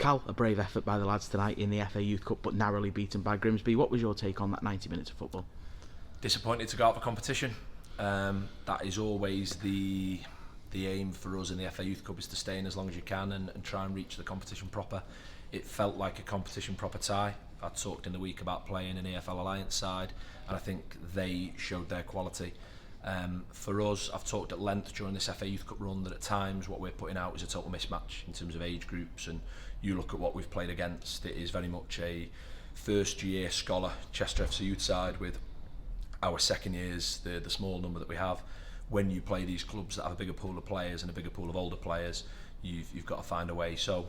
Cal, a brave effort by the lads tonight in the FA Youth Cup, but narrowly beaten by Grimsby. What was your take on that 90 minutes of football? Disappointed to go out of a competition. That is always the aim for us in the FA Youth Cup, is to stay in as long as you can and try and reach the competition proper. It felt like a competition proper tie. I talked in the week about playing an EFL Alliance side, and I think they showed their quality. For us, I've talked at length during this FA Youth Cup run that at times what we're putting out is a total mismatch in terms of age groups, and you look at what we've played against, it is very much a first year scholar Chester FC youth side with our second years, the small number that we have. When you play these clubs that have a bigger pool of players and a bigger pool of older players, you've got to find a way. So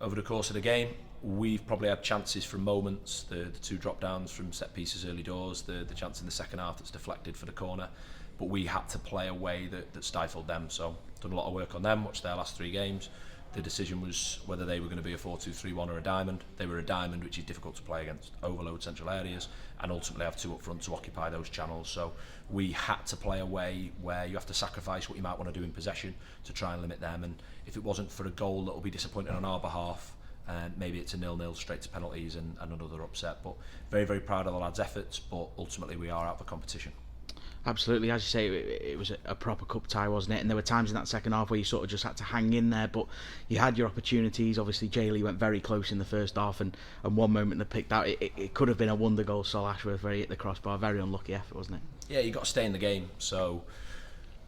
over the course of the game, we've probably had chances from moments, the two drop downs from set pieces early doors, the chance in the second half that's deflected for the corner, but we had to play a way that stifled them. So done a lot of work on them, watched their last 3 games. The decision was whether they were going to be a 4-2-3-1 or a diamond. They were a diamond, which is difficult to play against, overload central areas, and ultimately have 2 up front to occupy those channels. So we had to play a way where you have to sacrifice what you might want to do in possession to try and limit them. And if it wasn't for a goal that will be disappointing on our behalf, maybe it's a 0-0 straight to penalties and another upset. But very, very proud of the lads' efforts, but ultimately we are out of the competition. Absolutely, as you say, it was a proper cup tie, wasn't it? And there were times in that second half where you sort of just had to hang in there, but you had your opportunities. Obviously, Jay Lee went very close in the first half, and one moment that picked out, it could have been a wonder goal. Sol Ashworth where he hit the crossbar, very unlucky effort, wasn't it? Yeah, you've got to stay in the game, so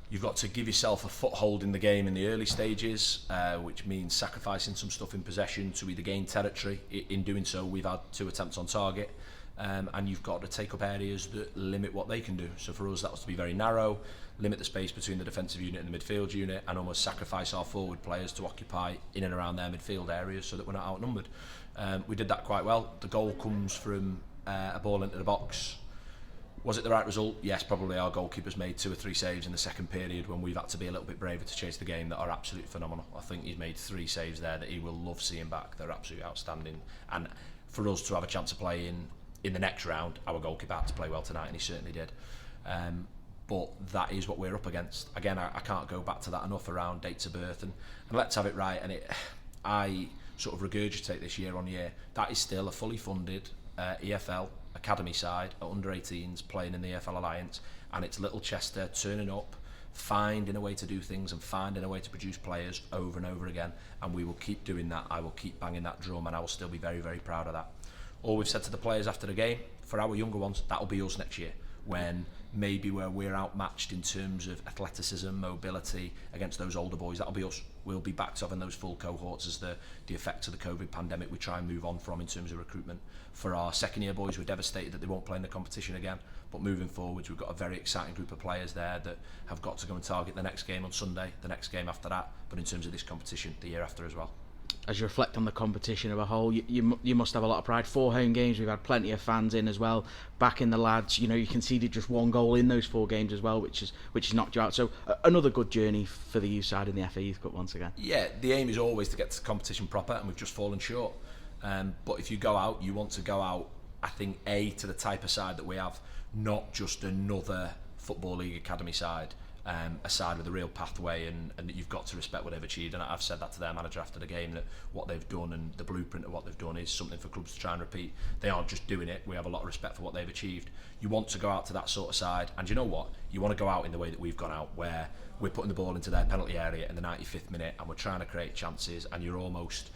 you've got to give yourself a foothold in the game in the early stages, which means sacrificing some stuff in possession to either gain territory. In doing so, we've had 2 attempts on target. And you've got to take up areas that limit what they can do. So for us, that was to be very narrow, limit the space between the defensive unit and the midfield unit, and almost sacrifice our forward players to occupy in and around their midfield areas so that we're not outnumbered. We did that quite well. The goal comes from a ball into the box. Was it the right result? Yes, probably. Our goalkeeper's made 2 or 3 saves in the second period when we've had to be a little bit braver to chase the game that are absolutely phenomenal. I think he's made 3 saves there that he will love seeing back. They're absolutely outstanding. And for us to have a chance to play in the next round, our goalkeeper had to play well tonight, and he certainly did. But that is what we're up against. Again, I can't go back to that enough around dates of birth, and let's have it right. And I sort of regurgitate this year on year. That is still a fully funded EFL academy side at under 18s playing in the EFL Alliance, and it's little Chester turning up, finding a way to do things and finding a way to produce players over and over again, and we will keep doing that. I will keep banging that drum, and I will still be very, very proud of that. All we've said to the players after the game, for our younger ones, that'll be us next year, when maybe where we're outmatched in terms of athleticism, mobility against those older boys, that'll be us. We'll be back to having those full cohorts as the effects of the COVID pandemic we try and move on from in terms of recruitment. For our second year boys, we're devastated that they won't play in the competition again, but moving forwards, we've got a very exciting group of players there that have got to go and target the next game on Sunday, the next game after that, but in terms of this competition, the year after as well. As you reflect on the competition of a whole, you must have a lot of pride. 4 home games, we've had plenty of fans in as well, backing the lads. You know, you conceded just 1 goal in those 4 games as well, which has knocked you out. So another good journey for the youth side in the FA Youth Cup once again. Yeah, the aim is always to get to the competition proper, and we've just fallen short. But if you go out, you want to go out, I think, to the type of side that we have, not just another Football League Academy side. A side with a real pathway, and that you've got to respect what they've achieved. And I've said that to their manager after the game, that what they've done and the blueprint of what they've done is something for clubs to try and repeat. They aren't just doing it. We have a lot of respect for what they've achieved. You want to go out to that sort of side, and you know what? You want to go out in the way that we've gone out, where we're putting the ball into their penalty area in the 95th minute, and we're trying to create chances, and you're almost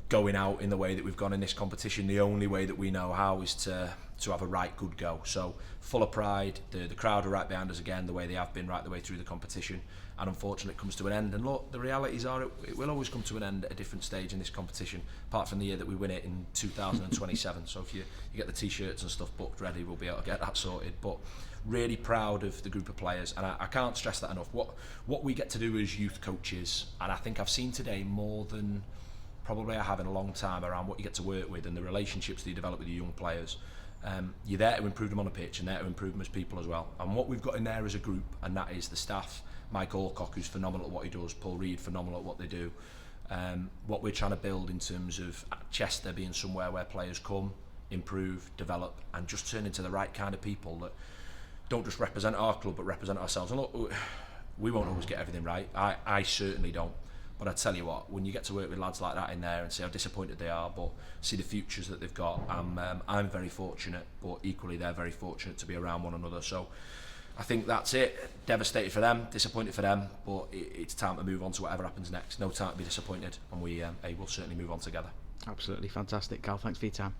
going out in the way that we've gone in this competition. The only way that we know how is to have a right good go. So full of pride, the crowd are right behind us again, the way they have been right the way through the competition, and unfortunately it comes to an end. And look, the realities are it will always come to an end at a different stage in this competition, apart from the year that we win it in 2027. So if you get the t-shirts and stuff booked ready, we'll be able to get that sorted. But really proud of the group of players, and I can't stress that enough. What we get to do as youth coaches, and I think I've seen today more than probably I have in a long time, around what you get to work with and the relationships that you develop with your young players. You're there to improve them on a pitch and there to improve them as people as well. And what we've got in there as a group, and that is the staff. Mike Alcock, who's phenomenal at what he does, Paul Reed, phenomenal at what they do. What we're trying to build in terms of Chester being somewhere where players come, improve, develop, and just turn into the right kind of people that don't just represent our club but represent ourselves. And look, we won't always get everything right. I certainly don't. But I tell you what, when you get to work with lads like that in there and see how disappointed they are, but see the futures that they've got, I'm very fortunate, but equally they're very fortunate to be around one another. So I think that's it. Devastated for them, disappointed for them, but it's time to move on to whatever happens next. No time to be disappointed, and we will certainly move on together. Absolutely fantastic, Cal. Thanks for your time.